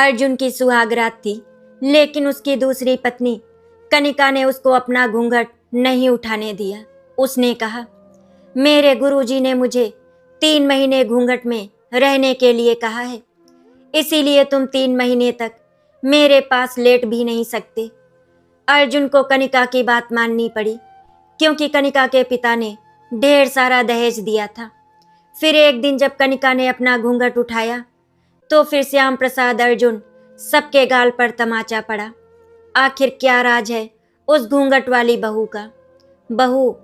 अर्जुन की सुहागरात थी, लेकिन उसकी दूसरी पत्नी कनिका ने उसको अपना घूंघट नहीं उठाने दिया। उसने कहा, मेरे गुरुजी ने मुझे 3 महीने घूंघट में रहने के लिए कहा है, इसीलिए तुम 3 महीने तक मेरे पास लेट भी नहीं सकते। अर्जुन को कनिका की बात माननी पड़ी, क्योंकि कनिका के पिता ने ढेर सारा दहेज दिया था। फिर एक दिन जब कनिका ने अपना घूंघट उठाया तो फिर श्याम प्रसाद अर्जुन सबके गाल पर तमाचा पड़ा। आखिर क्या राज है उस घूंघट वाली बहू का? बहू,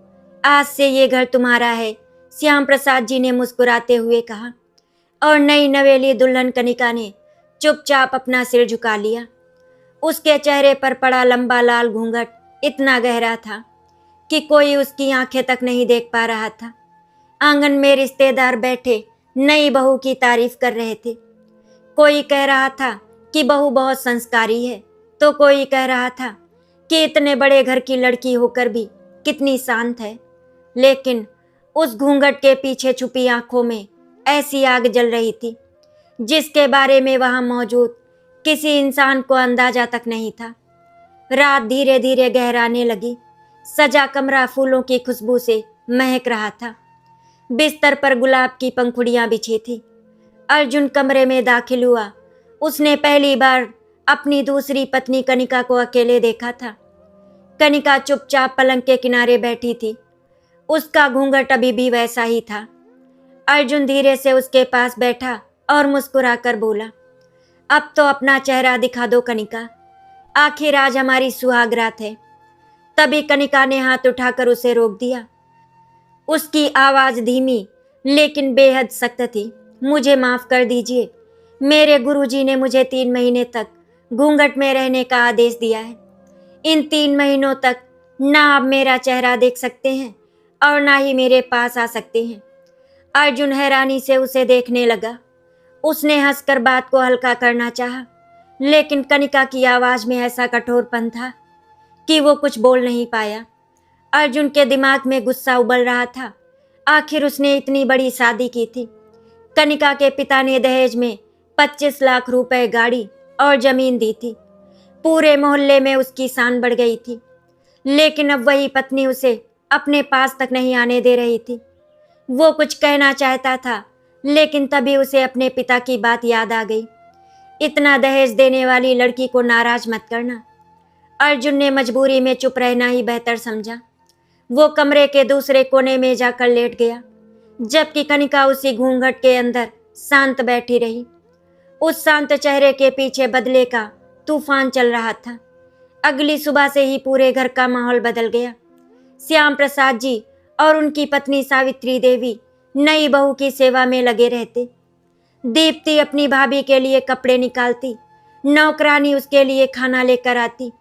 आज से ये घर तुम्हारा है, श्याम प्रसाद जी ने मुस्कुराते हुए कहा। और नई नवेली दुल्हन कनिका ने चुपचाप अपना सिर झुका लिया। उसके चेहरे पर पड़ा लंबा लाल घूंघट इतना गहरा था कि कोई उसकी आंखें तक नहीं देख पा रहा था। आंगन में रिश्तेदार बैठे नई बहू की तारीफ कर रहे थे। कोई कह रहा था कि बहू बहुत संस्कारी है, तो कोई कह रहा था कि इतने बड़े घर की लड़की होकर भी कितनी शांत है। लेकिन उस घूंघट के पीछे छुपी आंखों में ऐसी आग जल रही थी जिसके बारे में वहां मौजूद किसी इंसान को अंदाजा तक नहीं था। रात धीरे धीरे गहराने लगी। सजा कमरा फूलों की खुशबू से महक रहा था। बिस्तर पर गुलाब की पंखुड़ियां बिछी थी। अर्जुन कमरे में दाखिल हुआ। उसने पहली बार अपनी दूसरी पत्नी कनिका को अकेले देखा था। कनिका चुपचाप पलंग के किनारे बैठी थी। उसका घूंघट अभी भी वैसा ही था। अर्जुन धीरे से उसके पास बैठा और मुस्कुराकर बोला, अब तो अपना चेहरा दिखा दो कनिका, आखिर आज हमारी सुहागरात है। तभी कनिका ने हाथ उठाकर उसे रोक दिया। उसकी आवाज धीमी लेकिन बेहद सख्त थी। मुझे माफ कर दीजिए, मेरे गुरुजी ने मुझे 3 महीने तक घूंघट में रहने का आदेश दिया है। इन 3 महीनों तक ना आप मेरा चेहरा देख सकते हैं और ना ही मेरे पास आ सकते हैं। अर्जुन हैरानी से उसे देखने लगा। उसने हंसकर बात को हल्का करना चाहा, लेकिन कनिका की आवाज में ऐसा कठोरपन था कि वो कुछ बोल नहीं पाया। अर्जुन के दिमाग में गुस्सा उबल रहा था। आखिर उसने इतनी बड़ी शादी की थी। कनिका के पिता ने दहेज में 25 लाख रुपए, गाड़ी और जमीन दी थी। पूरे मोहल्ले में उसकी शान बढ़ गई थी। लेकिन अब वही पत्नी उसे अपने पास तक नहीं आने दे रही थी। वो कुछ कहना चाहता था, लेकिन तभी उसे अपने पिता की बात याद आ गई। इतना दहेज देने वाली लड़की को नाराज मत करना। अर्जुन ने मजबूरी में चुप रहना ही बेहतर समझा। वो कमरे के दूसरे कोने में जाकर लेट गया, जबकि कनिका उसी घूंघट के अंदर शांत बैठी रही। उस शांत चेहरे के पीछे बदले का तूफान चल रहा था। अगली सुबह से ही पूरे घर का माहौल बदल गया। श्याम प्रसाद जी और उनकी पत्नी सावित्री देवी नई बहू की सेवा में लगे रहते। दीप्ति अपनी भाभी के लिए कपड़े निकालती, नौकरानी उसके लिए खाना लेकर आती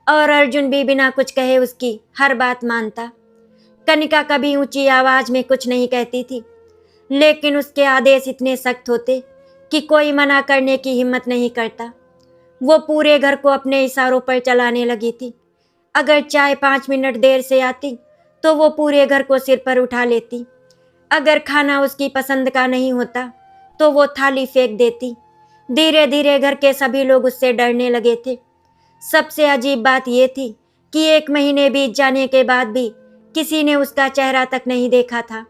और अर्जुन भी बिना कुछ कहे उसकी हर बात मानता। कनिका कभी ऊंची आवाज में कुछ नहीं कहती थी, लेकिन उसके आदेश इतने सख्त होते कि कोई मना करने की हिम्मत नहीं करता। वो पूरे घर को अपने इशारों पर चलाने लगी थी। अगर चाय 5 मिनट देर से आती तो वो पूरे घर को सिर पर उठा लेती। अगर खाना उसकी पसंद का नहीं होता तो वो थाली फेंक देती। धीरे धीरे घर के सभी लोग उससे डरने लगे थे। सबसे अजीब बात यह थी कि 1 महीने बीत जाने के बाद भी किसी ने उसका चेहरा तक नहीं देखा था।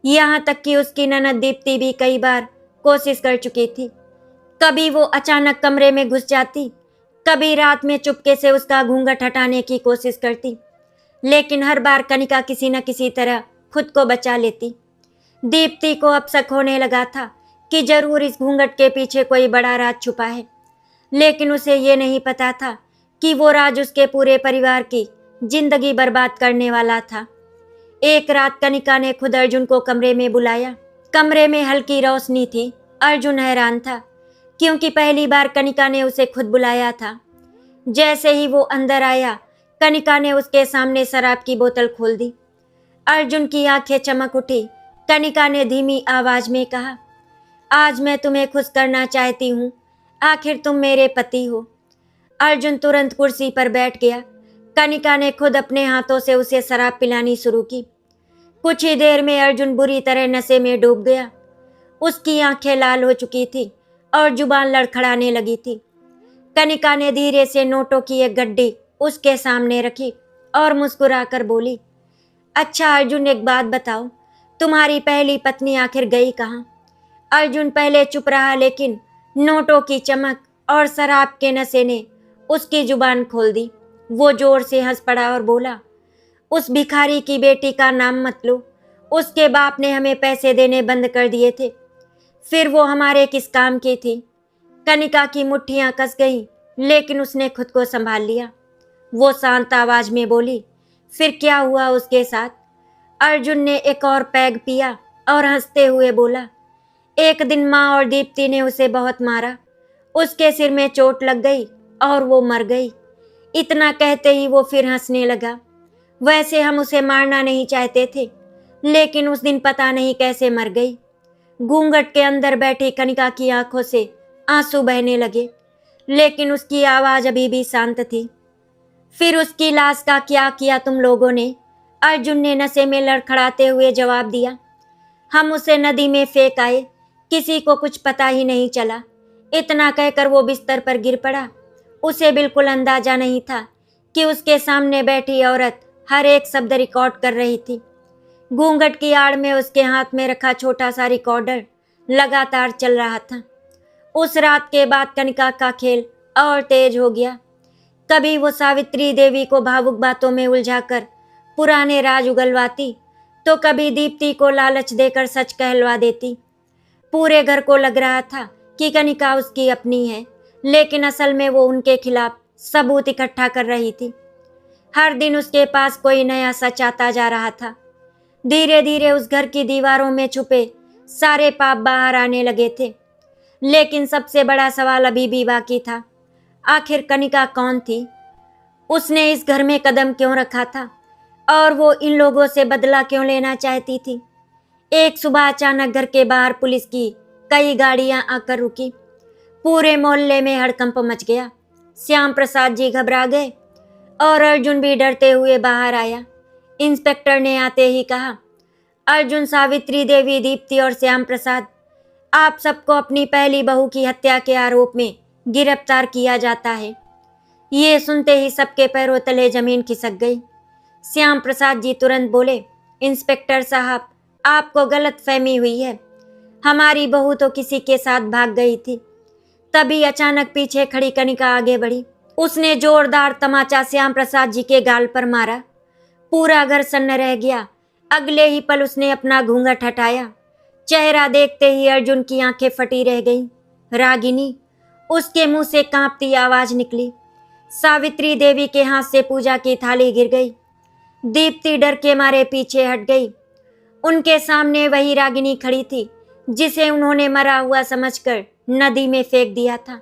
यहाँ तक कि उसकी ननद दीप्ति भी कई बार कोशिश कर चुकी थी। कभी वो अचानक कमरे में घुस जाती, कभी रात में चुपके से उसका घूंघट हटाने की कोशिश करती, लेकिन हर बार कनिका किसी न किसी तरह खुद को बचा लेती। दीप्ति को अब शक होने लगा था कि जरूर इस घूंघट के पीछे कोई बड़ा राज छुपा है, लेकिन उसे ये नहीं पता था कि वो राज उसके पूरे परिवार की जिंदगी बर्बाद करने वाला था। एक रात कनिका ने खुद अर्जुन को कमरे में बुलाया। कमरे में हल्की रोशनी थी। अर्जुन हैरान था, क्योंकि पहली बार कनिका ने उसे खुद बुलाया था। जैसे ही वो अंदर आया, कनिका ने उसके सामने शराब की बोतल खोल दी। अर्जुन की आंखें चमक उठी। कनिका ने धीमी आवाज में कहा, आज मैं तुम्हें खुश करना चाहती हूँ, आखिर तुम मेरे पति हो। अर्जुन तुरंत कुर्सी पर बैठ गया। कनिका ने खुद अपने हाथों से उसे शराब पिलानी शुरू की। कुछ ही देर में अर्जुन बुरी तरह नशे में डूब गया। उसकी आंखें लाल हो चुकी थी और जुबान लड़खड़ाने लगी थी। कनिका ने धीरे से नोटों की एक गड्डी उसके सामने रखी और मुस्कुराकर बोली, अच्छा अर्जुन, एक बात बताओ, तुम्हारी पहली पत्नी आखिर गई कहाँ? अर्जुन पहले चुप रहा, लेकिन नोटों की चमक और शराब के नशे ने उसकी जुबान खोल दी। वो जोर से हंस पड़ा और बोला, उस भिखारी की बेटी का नाम मत लो। उसके बाप ने हमें पैसे देने बंद कर दिए थे, फिर वो हमारे किस काम की थी? कनिका की मुट्ठियां कस गईं, लेकिन उसने खुद को संभाल लिया। वो शांत आवाज में बोली, फिर क्या हुआ उसके साथ? अर्जुन ने एक और पैग पिया और हंसते हुए बोला, एक दिन माँ और दीप्ति ने उसे बहुत मारा। उसके सिर में चोट लग गई और वो मर गई। इतना कहते ही वो फिर हंसने लगा। वैसे हम उसे मारना नहीं चाहते थे, लेकिन उस दिन पता नहीं कैसे मर गई। घूंघट के अंदर बैठी कनिका की आंखों से आंसू बहने लगे, लेकिन उसकी आवाज अभी भी शांत थी। फिर उसकी लाश का क्या किया तुम लोगों ने? अर्जुन ने नशे में लड़खड़ाते हुए जवाब दिया, हम उसे नदी में फेंक आए, किसी को कुछ पता ही नहीं चला। इतना कहकर वो बिस्तर पर गिर पड़ा। उसे बिल्कुल अंदाजा नहीं था कि उसके सामने बैठी औरत हर एक शब्द रिकॉर्ड कर रही थी। घूंघट की आड़ में उसके हाथ में रखा छोटा सा रिकॉर्डर लगातार चल रहा था। उस रात के बाद कनिका का खेल और तेज हो गया। कभी वो सावित्री देवी को भावुक बातों में उलझाकर पुराने राज उगलवाती, तो कभी दीप्ति को लालच देकर सच कहलवा देती। पूरे घर को लग रहा था कि कनिका उसकी अपनी है, लेकिन असल में वो उनके खिलाफ सबूत इकट्ठा कर रही थी। हर दिन उसके पास कोई नया सच आता जा रहा था। धीरे धीरे उस घर की दीवारों में छुपे सारे पाप बाहर आने लगे थे। लेकिन सबसे बड़ा सवाल अभी भी बाकी था, आखिर कनिका कौन थी? उसने इस घर में कदम क्यों रखा था और वो इन लोगों से बदला क्यों लेना चाहती थी? एक सुबह अचानक घर के बाहर पुलिस की कई गाड़ियां आकर रुकी। पूरे मोहल्ले में हड़कंप मच गया। श्याम प्रसाद जी घबरा गए और अर्जुन भी डरते हुए बाहर आया। इंस्पेक्टर ने आते ही कहा, अर्जुन, सावित्री देवी, दीप्ति और श्याम प्रसाद, आप सबको अपनी पहली बहू की हत्या के आरोप में गिरफ्तार किया जाता है। ये सुनते ही सबके पैरों तले जमीन खिसक गई। श्याम प्रसाद जी तुरंत बोले, इंस्पेक्टर साहब, आपको गलत फहमी हुई है। हमारी बहू तो किसी के साथ भाग गई थी। तभी अचानक पीछे खड़ी कनिका आगे बढ़ी। उसने जोरदार तमाचा श्याम प्रसाद जी के गाल पर मारा। पूरा घर सन्न रह गया। अगले ही पल उसने अपना घूंघट हटाया। चेहरा देखते ही अर्जुन की आंखें फटी रह गईं। रागिनी, उसके मुंह से कांपती आवाज निकली। सावित्री देवी के हाथ से पूजा की थाली गिर गई। दीप्ति डर के मारे पीछे हट गई। उनके सामने वही रागिनी खड़ी थी जिसे उन्होंने मरा हुआ समझकर नदी में फेंक दिया था।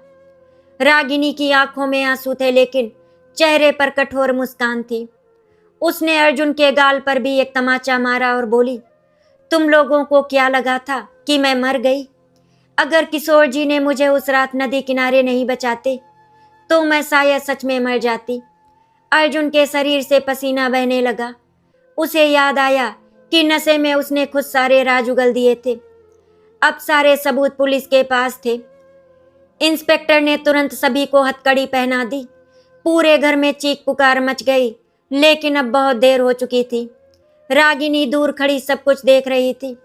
रागिनी की आंखों में आंसू थे, लेकिन चेहरे पर कठोर मुस्कान थी। उसने अर्जुन के गाल पर भी एक तमाचा मारा और बोली, तुम लोगों को क्या लगा था कि मैं मर गई? अगर किशोर जी ने मुझे उस रात नदी किनारे नहीं बचाते तो मैं शायद सच में मर जाती। अर्जुन के शरीर से पसीना बहने लगा। उसे याद आया कि नशे में उसने खुद सारे राज उगल दिए थे। अब सारे सबूत पुलिस के पास थे। इंस्पेक्टर ने तुरंत सभी को हथकड़ी पहना दी। पूरे घर में चीख पुकार मच गई, लेकिन अब बहुत देर हो चुकी थी। रागिनी दूर खड़ी सब कुछ देख रही थी।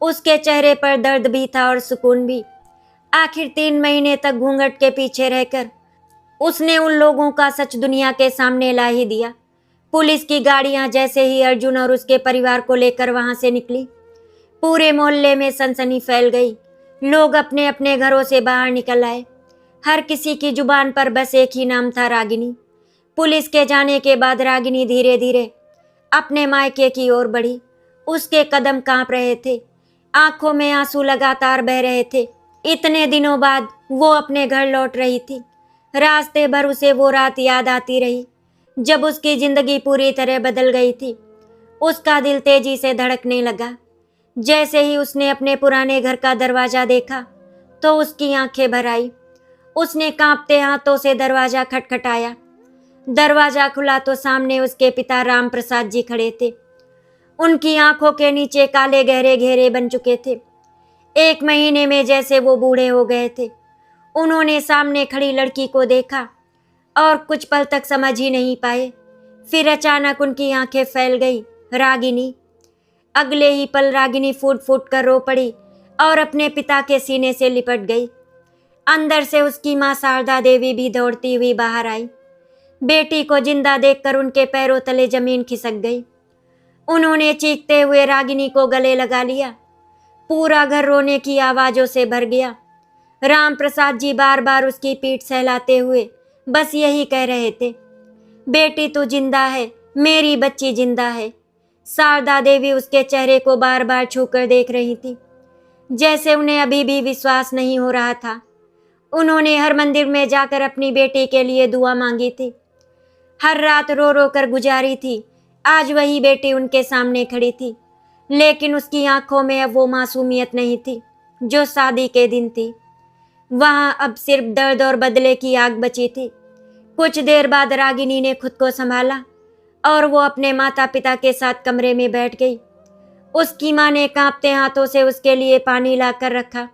उसके चेहरे पर दर्द भी था और सुकून भी। आखिर 3 महीने तक घूंघट के पीछे रहकर उसने उन लोगों का सच दुनिया के सामने ला ही दिया। पुलिस की गाड़ियां जैसे ही अर्जुन और उसके परिवार को लेकर वहां से निकली, पूरे मोहल्ले में सनसनी फैल गई। लोग अपने अपने घरों से बाहर निकल आए। हर किसी की जुबान पर बस एक ही नाम था, रागिनी। पुलिस के जाने के बाद रागिनी धीरे धीरे अपने मायके की ओर बढ़ी। उसके कदम कांप रहे थे, आंखों में आंसू लगातार बह रहे थे। इतने दिनों बाद वो अपने घर लौट रही थी। रास्ते भर उसे वो रात याद आती रही जब उसकी जिंदगी पूरी तरह बदल गई थी। उसका दिल तेजी से धड़कने लगा। जैसे ही उसने अपने पुराने घर का दरवाजा देखा तो उसकी आंखें भर आई। उसने कांपते हाथों से दरवाजा खटखटाया। दरवाजा खुला तो सामने उसके पिता राम प्रसाद जी खड़े थे। उनकी आंखों के नीचे काले गहरे घेरे बन चुके थे। 1 महीने में जैसे वो बूढ़े हो गए थे। उन्होंने सामने खड़ी लड़की को देखा और कुछ पल तक समझ ही नहीं पाए। फिर अचानक उनकी आंखें फैल गई। रागिनी। अगले ही पल रागिनी फूट फूट कर रो पड़ी और अपने पिता के सीने से लिपट गई। अंदर से उसकी माँ शारदा देवी भी दौड़ती हुई बाहर आई। बेटी को जिंदा देखकर उनके पैरों तले जमीन खिसक गई। उन्होंने चीखते हुए रागिनी को गले लगा लिया। पूरा घर रोने की आवाजों से भर गया। राम प्रसाद जी बार बार उसकी पीठ सहलाते हुए बस यही कह रहे थे, बेटी तू जिंदा है, मेरी बच्ची जिंदा है। शारदा देवी उसके चेहरे को बार बार छूकर देख रही थी, जैसे उन्हें अभी भी विश्वास नहीं हो रहा था। उन्होंने हर मंदिर में जाकर अपनी बेटी के लिए दुआ मांगी थी, हर रात रो रो कर गुजारी थी। आज वही बेटी उनके सामने खड़ी थी, लेकिन उसकी आंखों में अब वो मासूमियत नहीं थी जो शादी के दिन थी। वहां अब सिर्फ दर्द और बदले की आग बची थी। कुछ देर बाद रागिनी ने खुद को संभाला और वो अपने माता पिता के साथ कमरे में बैठ गई। उसकी माँ ने कांपते हाथों से उसके लिए पानी लाकर रखा।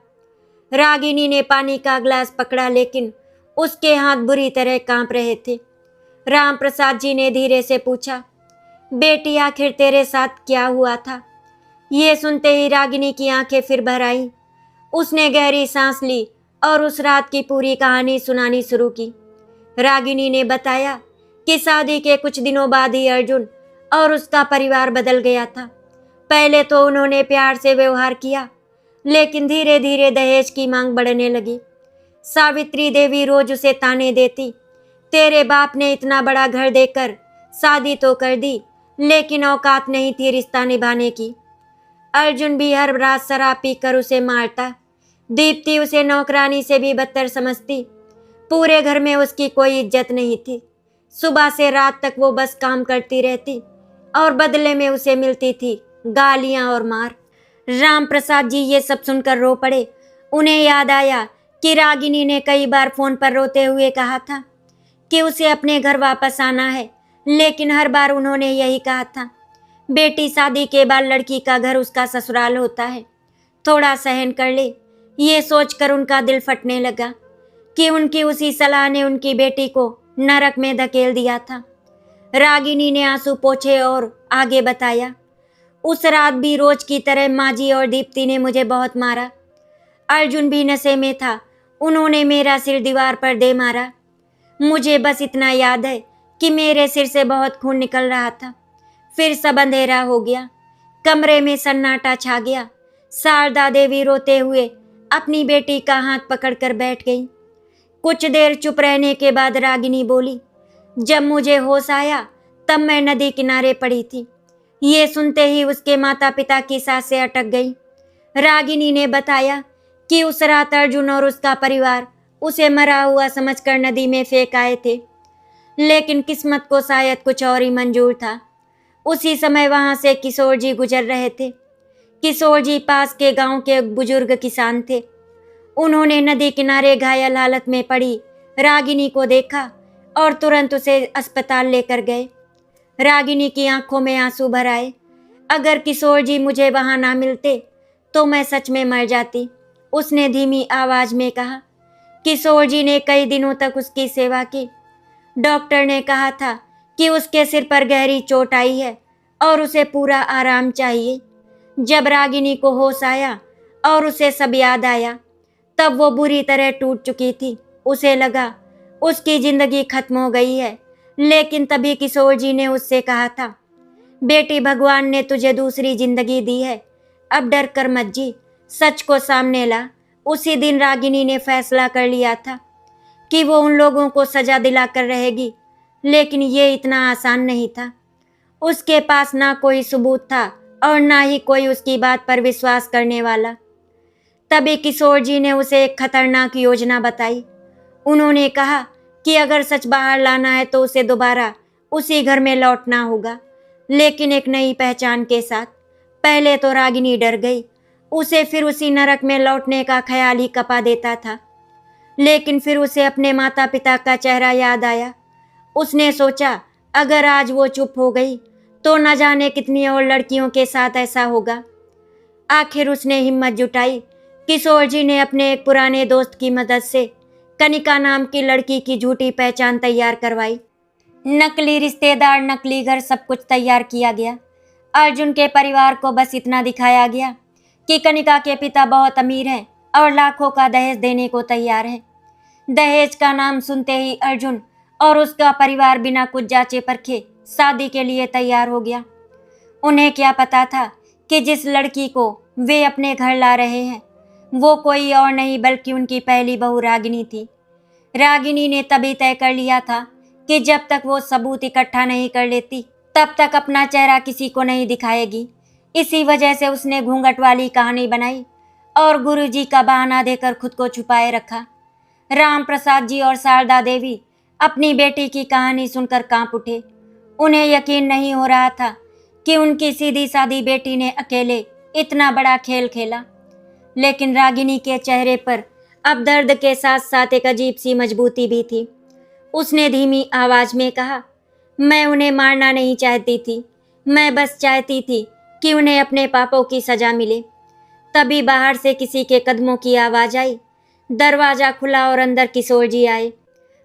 रागिनी ने पानी का गिलास पकड़ा, लेकिन उसके हाथ बुरी तरह कांप रहे थे। राम प्रसाद जी ने धीरे से पूछा, बेटी आखिर तेरे साथ क्या हुआ था? ये सुनते ही रागिनी की आंखें फिर भर आईं। उसने गहरी सांस ली और उस रात की पूरी कहानी सुनानी शुरू की। रागिनी ने बताया कि शादी के कुछ दिनों बाद ही अर्जुन और उसका परिवार बदल गया था। पहले तो उन्होंने प्यार से व्यवहार किया, लेकिन धीरे धीरे दहेज की मांग बढ़ने लगी। सावित्री देवी रोज उसे ताने देती, तेरे बाप ने इतना बड़ा घर देकर शादी तो कर दी, लेकिन औकात नहीं थी रिश्ता निभाने की। अर्जुन भी हर रात शराब पीकर उसे मारता। दीप्ति उसे नौकरानी से भी बदतर समझती। पूरे घर में उसकी कोई इज्जत नहीं थी। सुबह से रात तक वो बस काम करती रहती और बदले में उसे मिलती थी गालियां और मार। राम प्रसाद जी ये सब सुनकर रो पड़े। उन्हें याद आया कि रागिनी ने कई बार फोन पर रोते हुए कहा था कि उसे अपने घर वापस आना है, लेकिन हर बार उन्होंने यही कहा था, बेटी शादी के बाद लड़की का घर उसका ससुराल होता है, थोड़ा सहन कर ले। ये सोचकर उनका दिल फटने लगा कि उनकी उसी सलाह ने उनकी बेटी को नरक में धकेल दिया था। रागिनी ने आंसू पोंछे और आगे बताया, उस रात भी रोज की तरह माजी और दीप्ति ने मुझे बहुत मारा। अर्जुन भी नशे में था, उन्होंने मेरा सिर दीवार पर दे मारा। मुझे बस इतना याद है कि मेरे सिर से बहुत खून निकल रहा था। फिर सब अंधेरा हो गया, कमरे में सन्नाटा छा गया। शारदा देवी रोते हुए अपनी बेटी का हाथ पकड़कर बैठ गई। कुछ देर चुप रहने के बाद रागिनी बोली, जब मुझे होश आया तब मैं नदी किनारे पड़ी थी। ये सुनते ही उसके माता पिता की सांसें अटक गई। रागिनी ने बताया कि उस रात अर्जुन और उसका परिवार उसे मरा हुआ समझकर नदी में फेंक आए थे, लेकिन किस्मत को शायद कुछ और ही मंजूर था। उसी समय वहां से किशोर जी गुजर रहे थे। किशोर जी पास के गांव के बुजुर्ग किसान थे। उन्होंने नदी किनारे घायल हालत में पड़ी रागिनी को देखा और तुरंत उसे अस्पताल लेकर गए। रागिनी की आंखों में आंसू भर आए। अगर किशोर जी मुझे वहां ना मिलते तो मैं सच में मर जाती, उसने धीमी आवाज में कहा। किशोर जी ने कई दिनों तक उसकी सेवा की। डॉक्टर ने कहा था कि उसके सिर पर गहरी चोट आई है और उसे पूरा आराम चाहिए। जब रागिनी को होश आया और उसे सब याद आया, तब वो बुरी तरह टूट चुकी थी। उसे लगा उसकी जिंदगी खत्म हो गई है, लेकिन तभी किशोर जी ने उससे कहा था, बेटी भगवान ने तुझे दूसरी जिंदगी दी है, अब डर कर मत जी, सच को सामने ला। उसी दिन रागिनी ने फैसला कर लिया था कि वो उन लोगों को सजा दिलाकर रहेगी, लेकिन ये इतना आसान नहीं था। उसके पास ना कोई सबूत था और ना ही कोई उसकी बात पर विश्वास करने वाला। तभी किशोर जी ने उसे एक खतरनाक योजना बताई। उन्होंने कहा कि अगर सच बाहर लाना है तो उसे दोबारा उसी घर में लौटना होगा, लेकिन एक नई पहचान के साथ। पहले तो रागिनी डर गई। उसे फिर उसी नरक में लौटने का ख्याल ही कपा देता था, लेकिन फिर उसे अपने माता पिता का चेहरा याद आया। उसने सोचा, अगर आज वो चुप हो गई तो न जाने कितनी और लड़कियों के साथ ऐसा होगा। आखिर उसने हिम्मत जुटाई। किशोर जी ने अपने एक पुराने दोस्त की मदद से कनिका नाम की लड़की की झूठी पहचान तैयार करवाई। नकली रिश्तेदार, नकली घर, सब कुछ तैयार किया गया। अर्जुन के परिवार को बस इतना दिखाया गया कि कनिका के पिता बहुत अमीर हैं और लाखों का दहेज देने को तैयार है। दहेज का नाम सुनते ही अर्जुन और उसका परिवार बिना कुछ जांचे परखे शादी के लिए तैयार हो गया। उन्हें क्या पता था कि जिस लड़की को वे अपने घर ला रहे हैं वो कोई और नहीं बल्कि उनकी पहली बहू रागिनी थी। रागिनी ने तभी तय कर लिया था कि जब तक वो सबूत इकट्ठा नहीं कर लेती तब तक अपना चेहरा किसी को नहीं दिखाएगी। इसी वजह से उसने घूंघट वाली कहानी बनाई और गुरुजी का बहाना देकर खुद को छुपाए रखा। राम प्रसाद जी और शारदा देवी अपनी बेटी की कहानी सुनकर कांप उठे। उन्हें यकीन नहीं हो रहा था कि उनकी सीधी सादी बेटी ने अकेले इतना बड़ा खेल खेला। लेकिन रागिनी के चेहरे पर अब दर्द के साथ साथ एक अजीब सी मजबूती भी थी। उसने धीमी आवाज में कहा, मैं उन्हें मारना नहीं चाहती थी, मैं बस चाहती थी कि उन्हें अपने पापों की सजा मिले। तभी बाहर से किसी के कदमों की आवाज आई। दरवाजा खुला और अंदर किशोर जी आए।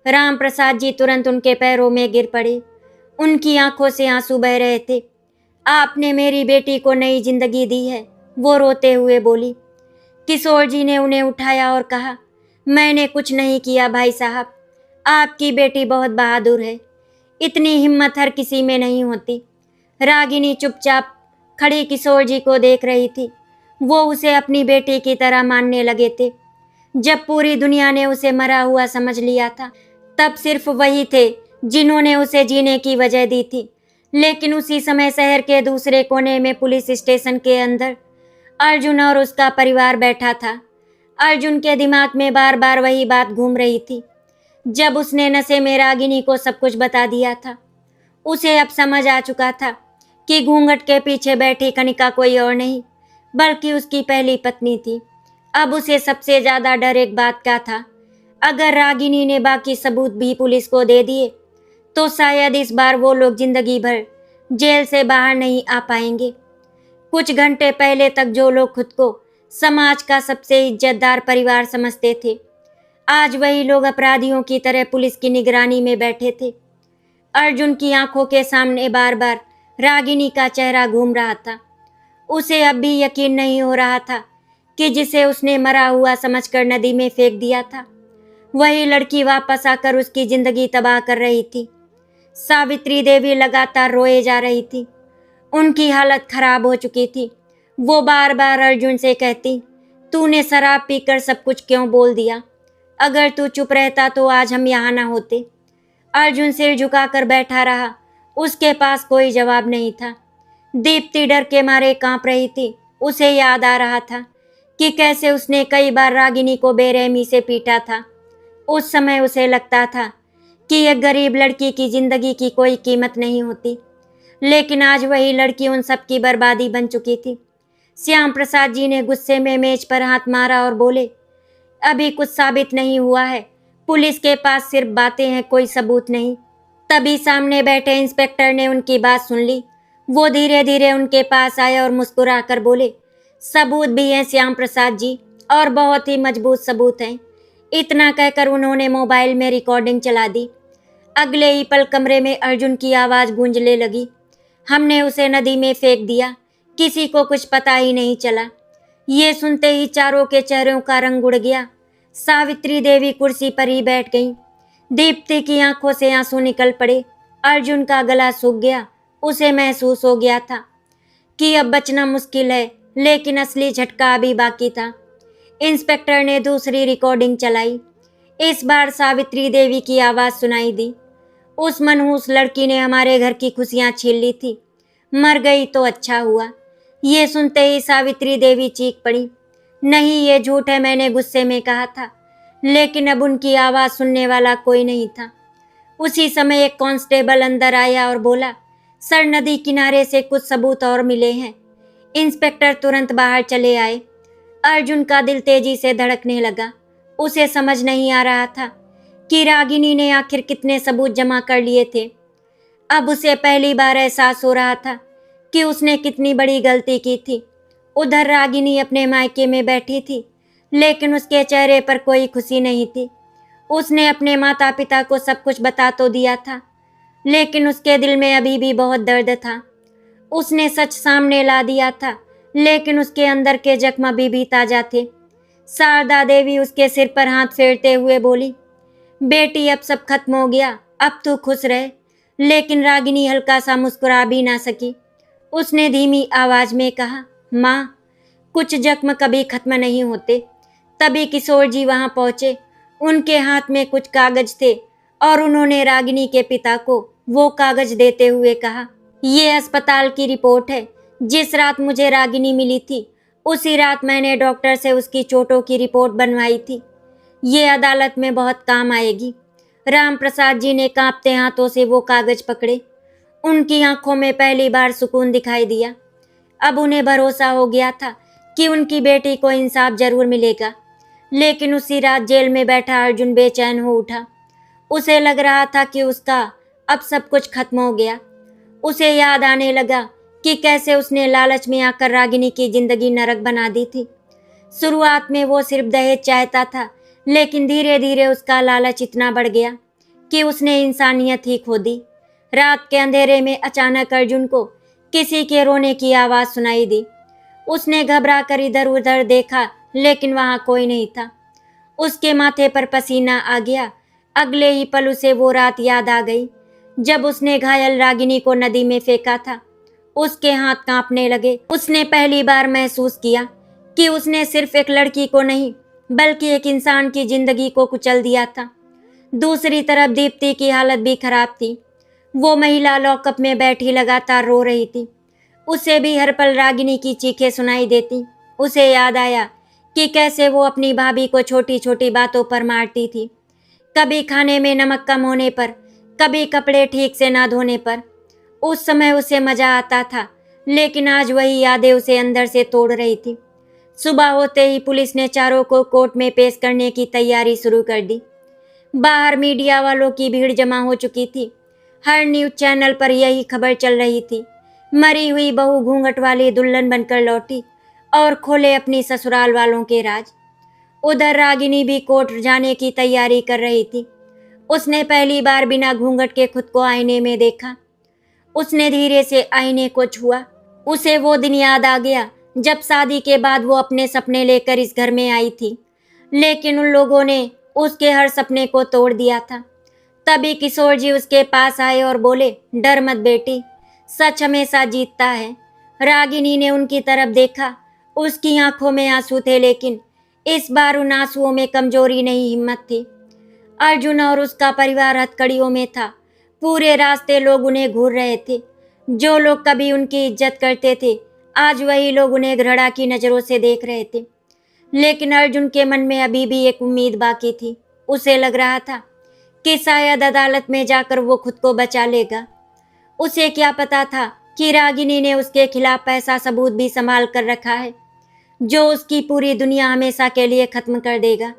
राम प्रसाद जी तुरंत उनके पैरों में गिर पड़े। उनकी आंखों से आंसू बह रहे थे। आपने मेरी बेटी को नई जिंदगी दी है, वो रोते हुए बोली। किशोर जी ने उन्हें उठाया और कहा, मैंने कुछ नहीं किया भाई साहब, आपकी बेटी बहुत बहादुर है, इतनी हिम्मत हर किसी में नहीं होती। रागिनी चुपचाप खड़ी किशोर जी को देख रही थी। वो उसे अपनी बेटी की तरह मानने लगे थे। जब पूरी दुनिया ने उसे मरा हुआ समझ लिया था तब सिर्फ वही थे जिन्होंने उसे जीने की वजह दी थी। लेकिन उसी समय शहर के दूसरे कोने में पुलिस स्टेशन के अंदर अर्जुन और उसका परिवार बैठा था। अर्जुन के दिमाग में बार बार वही बात घूम रही थी। जब उसने नशे में रागिनी को सब कुछ बता दिया था, उसे अब समझ आ चुका था कि घूंघट के पीछे बैठी कनिका कोई और नहीं बल्कि उसकी पहली पत्नी थी। अब उसे सबसे ज्यादा डर एक बात का था, अगर रागिनी ने बाकी सबूत भी पुलिस को दे दिए तो शायद इस बार वो लोग जिंदगी भर जेल से बाहर नहीं आ पाएंगे। कुछ घंटे पहले तक जो लोग खुद को समाज का सबसे इज्जतदार परिवार समझते थे, आज वही लोग अपराधियों की तरह पुलिस की निगरानी में बैठे थे। अर्जुन की आंखों के सामने बार बार रागिनी का चेहरा घूम रहा था। उसे अब भी यकीन नहीं हो रहा था कि जिसे उसने मरा हुआ समझकर नदी में फेंक दिया था, वही लड़की वापस आकर उसकी जिंदगी तबाह कर रही थी। सावित्री देवी लगातार रोए जा रही थी। उनकी हालत खराब हो चुकी थी। वो बार बार अर्जुन से कहती, तूने शराब पीकर सब कुछ क्यों बोल दिया? अगर तू चुप रहता तो आज हम यहाँ ना होते। अर्जुन सिर झुकाकर बैठा रहा। उसके पास कोई जवाब नहीं था। दीप्ति डर के मारे कांप रही थी। उसे याद आ रहा था कि कैसे उसने कई बार रागिनी को बेरहमी से पीटा था। उस समय उसे लगता था कि एक गरीब लड़की की जिंदगी की कोई कीमत नहीं होती, लेकिन आज वही लड़की उन सब की बर्बादी बन चुकी थी। श्याम प्रसाद जी ने गुस्से में मेज पर हाथ मारा और बोले, अभी कुछ साबित नहीं हुआ है, पुलिस के पास सिर्फ बातें हैं, कोई सबूत नहीं। तभी सामने बैठे इंस्पेक्टर ने उनकी बात सुन ली। वो धीरे धीरे उनके पास आए और मुस्कुराकर बोले, सबूत भी हैं श्याम प्रसाद जी, और बहुत ही मजबूत सबूत हैं। इतना कहकर उन्होंने मोबाइल में रिकॉर्डिंग चला दी। अगले ही पल कमरे में अर्जुन की आवाज़ गूंजने लगी, हमने उसे नदी में फेंक दिया, किसी को कुछ पता ही नहीं चला। ये सुनते ही चारों के चेहरों का रंग उड़ गया। सावित्री देवी कुर्सी पर ही बैठ गईं। दीप्ति की आंखों से आंसू निकल पड़े। अर्जुन का गला सूख गया। उसे महसूस हो गया था कि अब बचना मुश्किल है, लेकिन असली झटका अभी बाकी था। इंस्पेक्टर ने दूसरी रिकॉर्डिंग चलाई। इस बार सावित्री देवी की आवाज़ सुनाई दी, उस मनहूस लड़की ने हमारे घर की खुशियां छीन ली थी, मर गई तो अच्छा हुआ। ये सुनते ही सावित्री देवी चीख पड़ी, नहीं ये झूठ है, मैंने गुस्से में कहा था। लेकिन अब उनकी आवाज़ सुनने वाला कोई नहीं था। उसी समय एक कांस्टेबल अंदर आया और बोला, सर नदी किनारे से कुछ सबूत और मिले हैं। इंस्पेक्टर तुरंत बाहर चले आए। अर्जुन का दिल तेजी से धड़कने लगा। उसे समझ नहीं आ रहा था कि रागिनी ने आखिर कितने सबूत जमा कर लिए थे। अब उसे पहली बार एहसास हो रहा था कि उसने कितनी बड़ी गलती की थी। उधर रागिनी अपने मायके में बैठी थी, लेकिन उसके चेहरे पर कोई खुशी नहीं थी। उसने अपने माता पिता को सब कुछ बता तो दिया था, लेकिन उसके दिल में अभी भी बहुत दर्द था। उसने सच सामने ला दिया था, लेकिन उसके अंदर के जख्म अभी भी ताजा थे। शारदा देवी उसके सिर पर हाथ फेरते हुए बोली, बेटी अब सब खत्म हो गया, अब तू खुश रहे। लेकिन रागिनी हल्का सा मुस्कुरा भी ना सकी। उसने धीमी आवाज में कहा, माँ, कुछ जख्म कभी खत्म नहीं होते। तभी किशोर जी वहां पहुंचे। उनके हाथ में कुछ कागज थे और उन्होंने रागिनी के पिता को वो कागज देते हुए कहा, ये अस्पताल की रिपोर्ट है। जिस रात मुझे रागिनी मिली थी, उसी रात मैंने डॉक्टर से उसकी चोटों की रिपोर्ट बनवाई थी। ये अदालत में बहुत काम आएगी। राम प्रसाद जी ने कांपते हाथों से वो कागज पकड़े। उनकी आंखों में पहली बार सुकून दिखाई दिया। अब उन्हें भरोसा हो गया था कि उनकी बेटी को इंसाफ जरूर मिलेगा। लेकिन उसी रात जेल में बैठा अर्जुन बेचैन हो उठा। उसे लग रहा था कि उसका अब सब कुछ खत्म हो गया। उसे याद आने लगा कि कैसे उसने लालच में आकर रागिनी की जिंदगी नरक बना दी थी। शुरुआत में वो सिर्फ दहेज चाहता था, लेकिन धीरे धीरे उसका लालच इतना बढ़ गया कि उसने इंसानियत ही खो दी। रात के अंधेरे में अचानक अर्जुन को किसी के रोने की आवाज सुनाई दी। उसने घबरा कर इधर उधर देखा, लेकिन वहां कोई नहीं था। उसके माथे पर पसीना आ गया। अगले ही पल उसे वो रात याद आ गई जब उसने घायल रागिनी को नदी में फेंका था। उसके हाथ कांपने लगे। उसने पहली बार महसूस किया कि उसने सिर्फ एक लड़की को नहीं, बल्कि एक इंसान की जिंदगी को कुचल दिया था। दूसरी तरफ दीप्ति की हालत भी खराब थी। वो महिला लॉकअप में बैठी लगातार रो रही थी। उसे भी हर पल रागिनी की चीखें सुनाई देती। उसे याद आया कि कैसे वो अपनी भाभी को छोटी छोटी बातों पर मारती थी, कभी खाने में नमक कम होने पर, कभी कपड़े ठीक से ना धोने पर। उस समय उसे मजा आता था, लेकिन आज वही यादें उसे अंदर से तोड़ रही थी। सुबह होते ही पुलिस ने चारों को कोर्ट में पेश करने की तैयारी शुरू कर दी। बाहर मीडिया वालों की भीड़ जमा हो चुकी थी। हर न्यूज चैनल पर यही खबर चल रही थी, मरी हुई बहू घूंघट वाली दुल्हन बनकर लौटी और खोले अपनी ससुराल वालों के राज। उधर रागिनी भी कोर्ट जाने की तैयारी कर रही थी। उसने पहली बार बिना घूंघट के खुद को आईने में देखा। उसने धीरे से आईने को छुआ। उसे वो दिन याद आ गया जब शादी के बाद वो अपने सपने लेकर इस घर में आई थी, लेकिन उन लोगों ने उसके हर सपने को तोड़ दिया था। तभी किशोर जी उसके पास आए और बोले, डर मत बेटी, सच हमेशा जीतता है। रागिनी ने उनकी तरफ देखा। उसकी आंखों में आंसू थे, लेकिन इस बार उन आंसुओं में कमजोरी नहीं, हिम्मत थी। अर्जुन और उसका परिवार हथकड़ियों में था। पूरे रास्ते लोग उन्हें घूर रहे थे। जो लोग कभी उनकी इज्जत करते थे, आज वही लोग उन्हें घृणा की नजरों से देख रहे थे। लेकिन अर्जुन के मन में अभी भी एक उम्मीद बाकी थी। उसे लग रहा था कि शायद अदालत में जाकर वो खुद को बचा लेगा। उसे क्या पता था कि रागिनी ने उसके खिलाफ ऐसा सबूत भी संभाल कर रखा है जो उसकी पूरी दुनिया हमेशा के लिए खत्म कर देगा।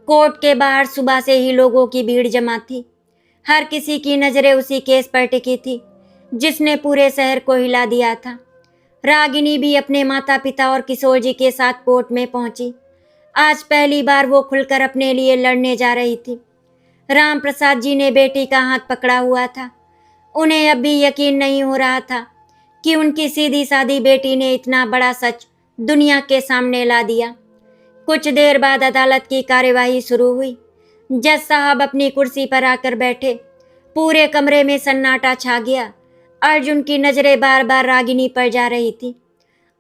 कोर्ट के बाहर सुबह से ही लोगों की भीड़ जमा थी। हर किसी की नजरें उसी केस पर टिकी थी जिसने पूरे शहर को हिला दिया था। रागिनी भी अपने माता पिता और किशोर जी के साथ कोर्ट में पहुंची। आज पहली बार वो खुलकर अपने लिए लड़ने जा रही थी। राम प्रसाद जी ने बेटी का हाथ पकड़ा हुआ था। उन्हें अब भी यकीन नहीं हो रहा था कि उनकी सीधी सादी बेटी ने इतना बड़ा सच दुनिया के सामने ला दिया। कुछ देर बाद अदालत की कार्यवाही शुरू हुई। जज साहब अपनी कुर्सी पर आकर बैठे। पूरे कमरे में सन्नाटा छा गया। अर्जुन की नजरें बार बार रागिनी पर जा रही थी।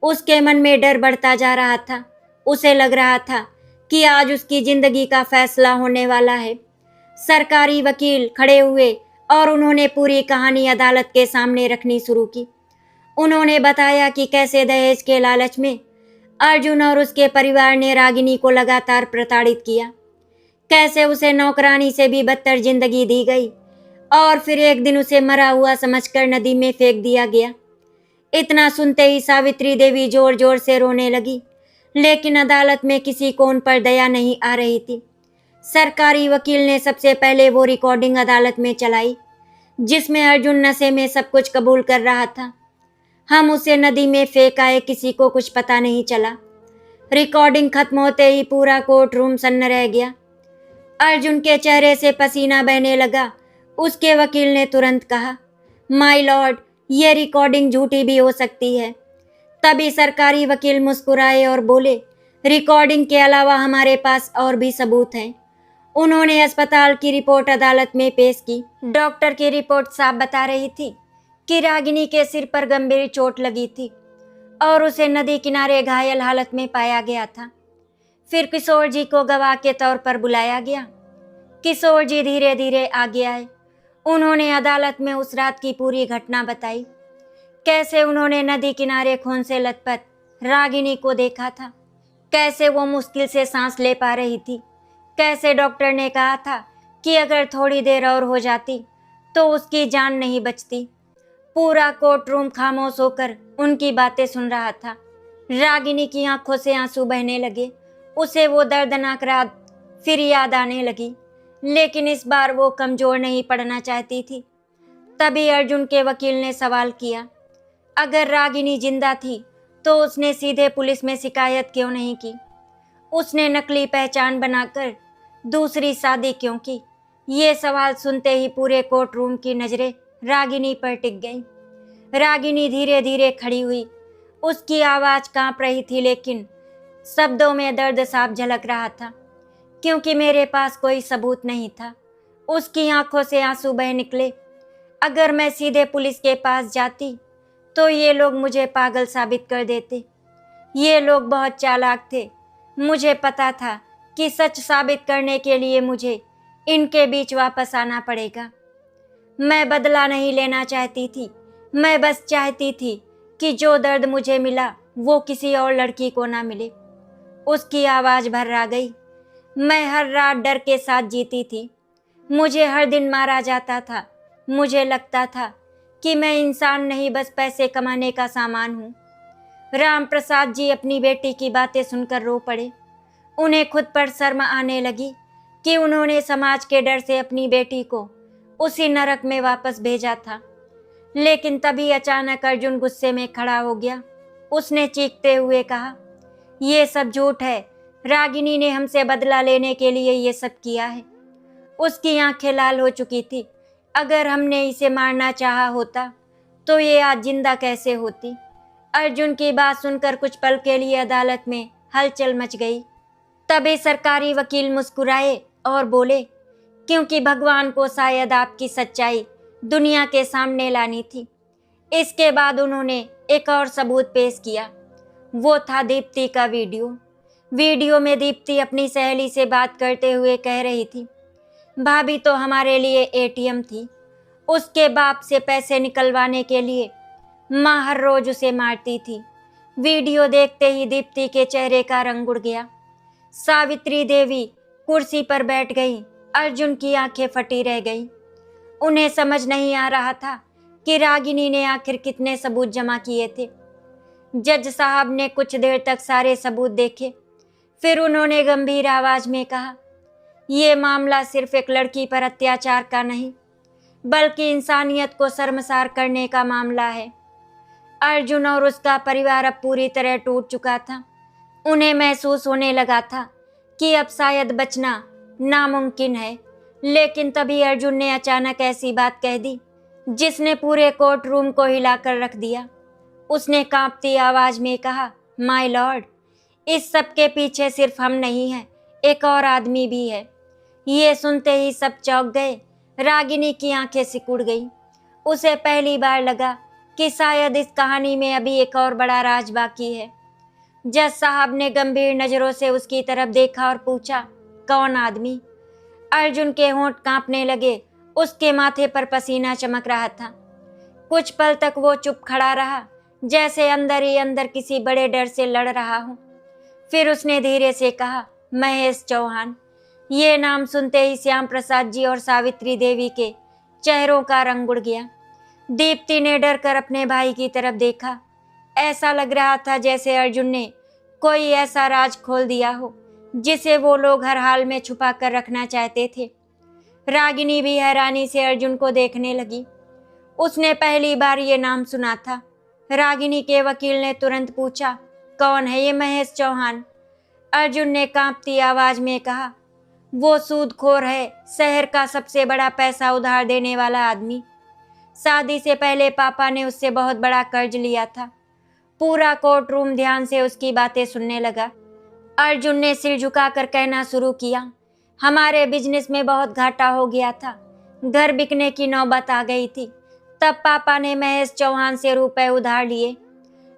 उसके मन में डर बढ़ता जा रहा था। उसे लग रहा था कि आज उसकी जिंदगी का फैसला होने वाला है। सरकारी वकील खड़े हुए और उन्होंने पूरी कहानी अदालत के सामने रखनी शुरू की। उन्होंने बताया कि कैसे दहेज के लालच में अर्जुन और उसके परिवार ने रागिनी को लगातार प्रताड़ित किया, कैसे उसे नौकरानी से भी बदतर जिंदगी दी गई और फिर एक दिन उसे मरा हुआ समझकर नदी में फेंक दिया गया। इतना सुनते ही सावित्री देवी जोर जोर से रोने लगी, लेकिन अदालत में किसी को उन पर दया नहीं आ रही थी। सरकारी वकील ने सबसे पहले वो रिकॉर्डिंग अदालत में चलाई जिसमें अर्जुन नशे में सब कुछ कबूल कर रहा था। हम उसे नदी में फेंक आए, किसी को कुछ पता नहीं चला। रिकॉर्डिंग खत्म होते ही पूरा कोर्ट रूम सन्न रह गया। अर्जुन के चेहरे से पसीना बहने लगा। उसके वकील ने तुरंत कहा, माय लॉर्ड, ये रिकॉर्डिंग झूठी भी हो सकती है। तभी सरकारी वकील मुस्कुराए और बोले, रिकॉर्डिंग के अलावा हमारे पास और भी सबूत हैं। उन्होंने अस्पताल की रिपोर्ट अदालत में पेश की। डॉक्टर की रिपोर्ट साफ बता रही थी कि रागिनी के सिर पर गंभीर चोट लगी थी और उसे नदी किनारे घायल हालत में पाया गया था। फिर किशोर जी को गवाह के तौर पर बुलाया गया। किशोर जी धीरे धीरे आगे आए। उन्होंने अदालत में उस रात की पूरी घटना बताई। कैसे उन्होंने नदी किनारे खून से लथपथ रागिनी को देखा था, कैसे वो मुश्किल से सांस ले पा रही थी, कैसे डॉक्टर ने कहा था कि अगर थोड़ी देर और हो जाती तो उसकी जान नहीं बचती। पूरा कोर्ट रूम खामोश होकर उनकी बातें सुन रहा था। रागिनी की आंखों से आंसू बहने लगे। उसे वो दर्दनाक रात फिर याद आने लगी, लेकिन इस बार वो कमजोर नहीं पड़ना चाहती थी। तभी अर्जुन के वकील ने सवाल किया, अगर रागिनी जिंदा थी तो उसने सीधे पुलिस में शिकायत क्यों नहीं की? उसने नकली पहचान बनाकर दूसरी शादी क्यों की? ये सवाल सुनते ही पूरे कोर्ट रूम की नजरें रागिनी पर टिक गईं। रागिनी धीरे धीरे खड़ी हुई। उसकी आवाज कांप रही थी, लेकिन शब्दों में दर्द साफ झलक रहा था। क्योंकि मेरे पास कोई सबूत नहीं था। उसकी आंखों से आंसू बह निकले। अगर मैं सीधे पुलिस के पास जाती तो ये लोग मुझे पागल साबित कर देते। ये लोग बहुत चालाक थे। मुझे पता था कि सच साबित करने के लिए मुझे इनके बीच वापस आना पड़ेगा। मैं बदला नहीं लेना चाहती थी। मैं बस चाहती थी कि जो दर्द मुझे मिला वो किसी और लड़की को ना मिले। उसकी आवाज़ भर्रा गई। मैं हर रात डर के साथ जीती थी। मुझे हर दिन मारा जाता था। मुझे लगता था कि मैं इंसान नहीं, बस पैसे कमाने का सामान हूँ। राम प्रसाद जी अपनी बेटी की बातें सुनकर रो पड़े। उन्हें खुद पर शर्म आने लगी कि उन्होंने समाज के डर से अपनी बेटी को उसी नरक में वापस भेजा था। लेकिन तभी अचानक अर्जुन गुस्से में खड़ा हो गया। उसने चीखते हुए कहा, ये सब झूठ है। रागिनी ने हमसे बदला लेने के लिए ये सब किया है। उसकी आंखें लाल हो चुकी थी। अगर हमने इसे मारना चाहा होता तो ये आज जिंदा कैसे होती? अर्जुन की बात सुनकर कुछ पल के लिए अदालत में हलचल मच गई। तभी सरकारी वकील मुस्कुराए और बोले, क्योंकि भगवान को शायद आपकी सच्चाई दुनिया के सामने लानी थी। इसके बाद उन्होंने एक और सबूत पेश किया। वो था दीप्ति का वीडियो में दीप्ति अपनी सहेली से बात करते हुए कह रही थी, भाभी तो हमारे लिए एटीएम थी। उसके बाप से पैसे निकलवाने के लिए माँ हर रोज उसे मारती थी। वीडियो देखते ही दीप्ति के चेहरे का रंग उड़ गया। सावित्री देवी कुर्सी पर बैठ गई। अर्जुन की आंखें फटी रह गईं। उन्हें समझ नहीं आ रहा था कि रागिनी ने आखिर कितने सबूत जमा किए थे। जज साहब ने कुछ देर तक सारे सबूत देखे। फिर उन्होंने गंभीर आवाज में कहा, ये मामला सिर्फ एक लड़की पर अत्याचार का नहीं, बल्कि इंसानियत को शर्मसार करने का मामला है। अर्जुन और उसका परिवार अब पूरी तरह टूट चुका था। उन्हें महसूस होने लगा था कि अब शायद बचना नामुमकिन है। लेकिन तभी अर्जुन ने अचानक ऐसी बात कह दी जिसने पूरे कोर्ट रूम को हिलाकर रख दिया। उसने कांपती आवाज में कहा, माय लॉर्ड, इस सब के पीछे सिर्फ हम नहीं हैं, एक और आदमी भी है। ये सुनते ही सब चौंक गए। रागिनी की आंखें सिकुड़ गईं। उसे पहली बार लगा कि शायद इस कहानी में अभी एक और बड़ा राज बाकी है। जज साहब ने गंभीर नजरों से उसकी तरफ देखा और पूछा, कौन आदमी? अर्जुन के होंठ कांपने लगे। उसके माथे पर पसीना चमक रहा था। कुछ पल तक वो चुप खड़ा रहा, जैसे अंदर ही अंदर किसी बड़े डर से लड़ रहा हो। फिर उसने धीरे से कहा, महेश चौहान। ये नाम सुनते ही श्याम प्रसाद जी और सावित्री देवी के चेहरों का रंग उड़ गया। दीप्ति ने डर कर अपने भाई की तरफ देखा। ऐसा लग रहा था जैसे अर्जुन ने कोई ऐसा राज खोल दिया हो जिसे वो लोग हर हाल में छुपा कर रखना चाहते थे। रागिनी भी हैरानी से अर्जुन को देखने लगी। उसने पहली बार ये नाम सुना था। रागिनी के वकील ने तुरंत पूछा, कौन है ये महेश चौहान? अर्जुन ने कांपती आवाज में कहा, वो सूदखोर है, शहर का सबसे बड़ा पैसा उधार देने वाला आदमी। शादी से पहले पापा ने उससे बहुत बड़ा कर्ज लिया था। पूरा कोर्ट रूम ध्यान से उसकी बातें सुनने लगा। अर्जुन ने सिर झुकाकर कहना शुरू किया, हमारे बिजनेस में बहुत घाटा हो गया था, घर बिकने की नौबत आ गई थी। तब पापा ने महेश चौहान से रुपए उधार लिए,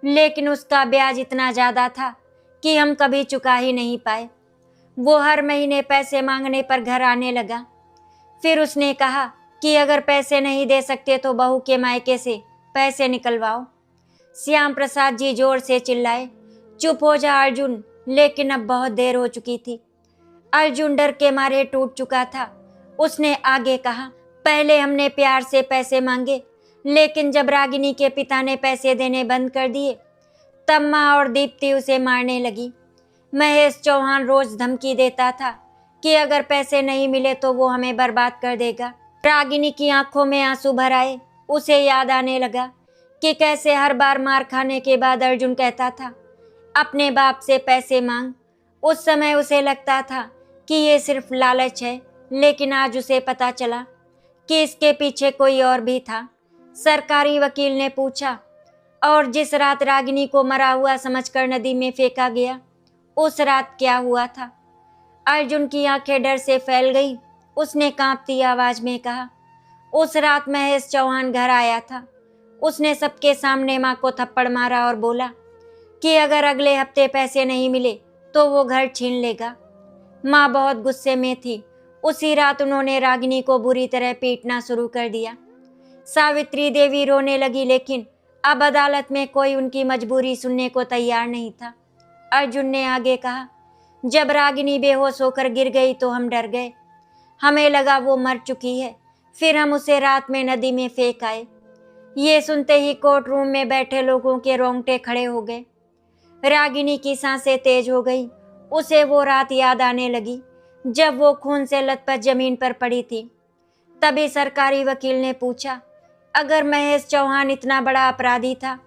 लेकिन उसका ब्याज इतना ज़्यादा था कि हम कभी चुका ही नहीं पाए। वो हर महीने पैसे मांगने पर घर आने लगा। फिर उसने कहा कि अगर पैसे नहीं दे सकते तो बहू के मायके से पैसे निकलवाओ। श्याम प्रसाद जी जोर से चिल्लाए, चुप हो जा अर्जुन। लेकिन अब बहुत देर हो चुकी थी। अर्जुन डर के मारे टूट चुका था। उसने आगे कहा, पहले हमने प्यार से पैसे मांगे, लेकिन जब रागिनी के पिता ने पैसे देने बंद कर दिए तब माँ और दीप्ति उसे मारने लगी। महेश चौहान रोज धमकी देता था कि अगर पैसे नहीं मिले तो वो हमें बर्बाद कर देगा। रागिनी की आंखों में आंसू भर आए। उसे याद आने लगा कि कैसे हर बार मार खाने के बाद अर्जुन कहता था, अपने बाप से पैसे मांग। उस समय उसे लगता था कि ये सिर्फ लालच है, लेकिन आज उसे पता चला कि इसके पीछे कोई और भी था। सरकारी वकील ने पूछा, और जिस रात रागिनी को मरा हुआ समझकर नदी में फेंका गया, उस रात क्या हुआ था? अर्जुन की आंखें डर से फैल गई। उसने कांपती आवाज में कहा, उस रात महेश चौहान घर आया था। उसने सबके सामने माँ को थप्पड़ मारा और बोला कि अगर अगले हफ्ते पैसे नहीं मिले तो वो घर छीन लेगा। माँ बहुत गुस्से में थी। उसी रात उन्होंने रागिनी को बुरी तरह पीटना शुरू कर दिया। सावित्री देवी रोने लगी, लेकिन अब अदालत में कोई उनकी मजबूरी सुनने को तैयार नहीं था। अर्जुन ने आगे कहा, जब रागिनी बेहोश होकर गिर गई तो हम डर गए। हमें लगा वो मर चुकी है। फिर हम उसे रात में नदी में फेंक आए। ये सुनते ही कोर्ट रूम में बैठे लोगों के रोंगटे खड़े हो गए। रागिनी की सांसें तेज हो गई। उसे वो रात याद आने लगी जब वो खून से लथपथ जमीन पर पड़ी थी। तभी सरकारी वकील ने पूछा, अगर महेश चौहान इतना बड़ा अपराधी था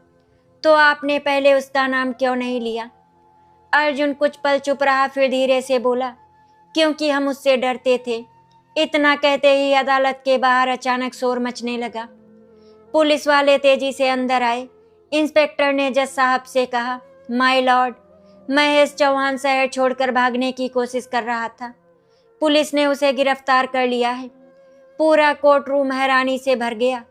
तो आपने पहले उसका नाम क्यों नहीं लिया? अर्जुन कुछ पल चुप रहा, फिर धीरे से बोला, क्योंकि हम उससे डरते थे। इतना कहते ही अदालत के बाहर अचानक शोर मचने लगा। पुलिस वाले तेजी से अंदर आए। इंस्पेक्टर ने जज साहब से कहा, माय लॉर्ड, महेश चौहान शहर छोड़कर भागने की कोशिश कर रहा था। पुलिस ने उसे गिरफ्तार कर लिया है। पूरा कोर्ट रूम हैरानी से भर गया।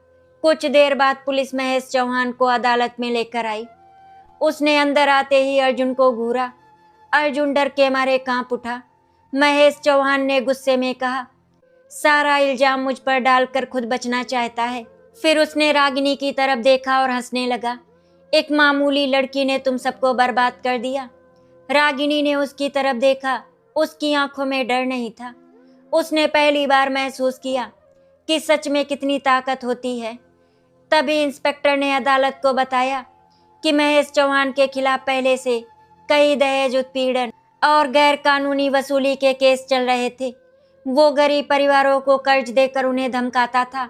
कुछ देर बाद पुलिस महेश चौहान को अदालत में लेकर आई। उसने अंदर आते ही अर्जुन को घूरा। अर्जुन डर के मारे कांप उठा। महेश चौहान ने गुस्से में कहा, सारा इल्जाम मुझ पर डालकर खुद बचना चाहता है। फिर उसने रागिनी की तरफ देखा और हंसने लगा। एक मामूली लड़की ने तुम सबको बर्बाद कर दिया। रागिनी ने उसकी तरफ देखा। उसकी आंखों में डर नहीं था। उसने पहली बार महसूस किया कि सच में कितनी ताकत होती है। तभी इंस्पेक्टर ने अदालत को बताया कि महेश चौहान के खिलाफ पहले से कई दहेज उत्पीड़न और गैर कानूनी वसूली के केस चल रहे थे। वो गरीब परिवारों को कर्ज देकर उन्हें धमकाता था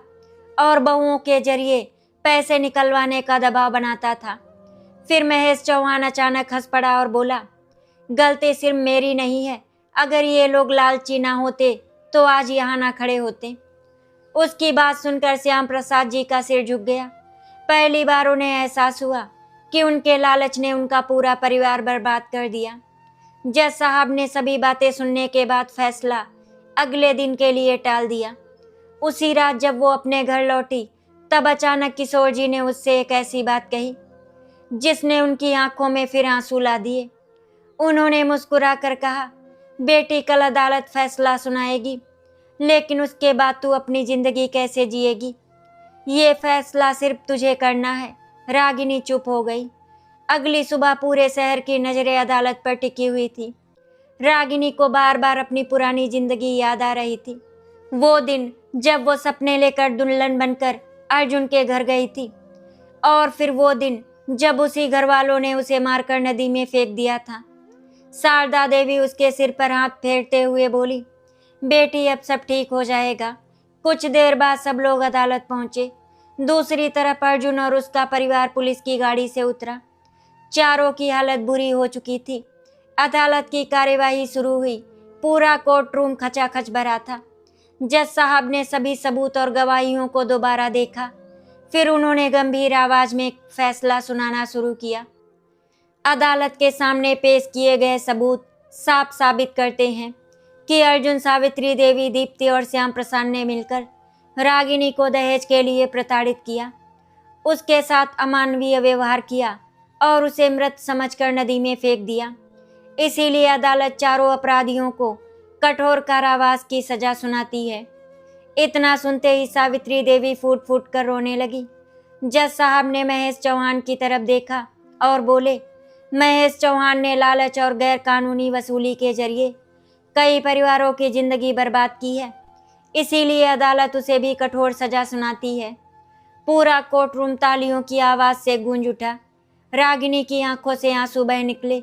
और बहुओं के जरिए पैसे निकलवाने का दबाव बनाता था। फिर महेश चौहान अचानक हंस पड़ा और बोला, गलती सिर्फ मेरी नहीं है। अगर ये लोग लालची ना होते तो आज यहाँ ना खड़े होते। उसकी बात सुनकर श्याम प्रसाद जी का सिर झुक गया। पहली बार उन्हें एहसास हुआ कि उनके लालच ने उनका पूरा परिवार बर्बाद कर दिया। जज साहब ने सभी बातें सुनने के बाद फैसला अगले दिन के लिए टाल दिया। उसी रात जब वो अपने घर लौटी तब अचानक किशोर जी ने उससे एक ऐसी बात कही जिसने उनकी आंखों में फिर आंसू ला दिए। उन्होंने मुस्कुराकर कहा, बेटी कल अदालत फैसला सुनाएगी, लेकिन उसके बाद तू अपनी जिंदगी कैसे जिएगी, ये फैसला सिर्फ तुझे करना है। रागिनी चुप हो गई। अगली सुबह पूरे शहर की नजरें अदालत पर टिकी हुई थी। रागिनी को बार बार अपनी पुरानी जिंदगी याद आ रही थी। वो दिन जब वो सपने लेकर दुल्हन बनकर अर्जुन के घर गई थी, और फिर वो दिन जब उसी घर वालों ने उसे मारकर नदी में फेंक दिया था। शारदा देवी उसके सिर पर हाथ फेरते हुए बोली, बेटी अब सब ठीक हो जाएगा। कुछ देर बाद सब लोग अदालत पहुंचे। दूसरी तरफ अर्जुन और उसका परिवार पुलिस की गाड़ी से उतरा। चारों की हालत बुरी हो चुकी थी। अदालत की कार्यवाही शुरू हुई पूरा कोर्ट रूम खचाखच भरा था। जज साहब ने सभी सबूत और गवाहियों को दोबारा देखा। फिर उन्होंने गंभीर आवाज में एक फैसला सुनाना शुरू किया। अदालत के सामने पेश किए गए सबूत साफ साबित करते हैं कि अर्जुन, सावित्री देवी, दीप्ति और श्याम प्रसाद ने मिलकर रागिनी को दहेज के लिए प्रताड़ित किया, उसके साथ अमानवीय व्यवहार किया और उसे मृत समझकर नदी में फेंक दिया। इसीलिए अदालत चारों अपराधियों को कठोर कारावास की सजा सुनाती है। इतना सुनते ही सावित्री देवी फूट फूट कर रोने लगी। जज साहब ने महेश चौहान की तरफ देखा और बोले, महेश चौहान ने लालच और गैर कानूनी वसूली के जरिए कई परिवारों की जिंदगी बर्बाद की है, इसीलिए अदालत उसे भी कठोर सजा सुनाती है। पूरा कोर्ट रूम तालियों की आवाज से गूंज उठा। रागिनी की आंखों से आंसू बह निकले,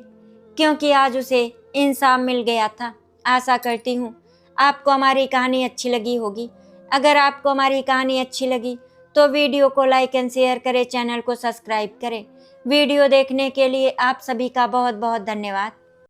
क्योंकि आज उसे इंसाफ मिल गया था। आशा करती हूँ आपको हमारी कहानी अच्छी लगी होगी। अगर आपको हमारी कहानी अच्छी लगी तो वीडियो को लाइक एंड शेयर करें, चैनल को सब्सक्राइब करें। वीडियो देखने के लिए आप सभी का बहुत बहुत धन्यवाद।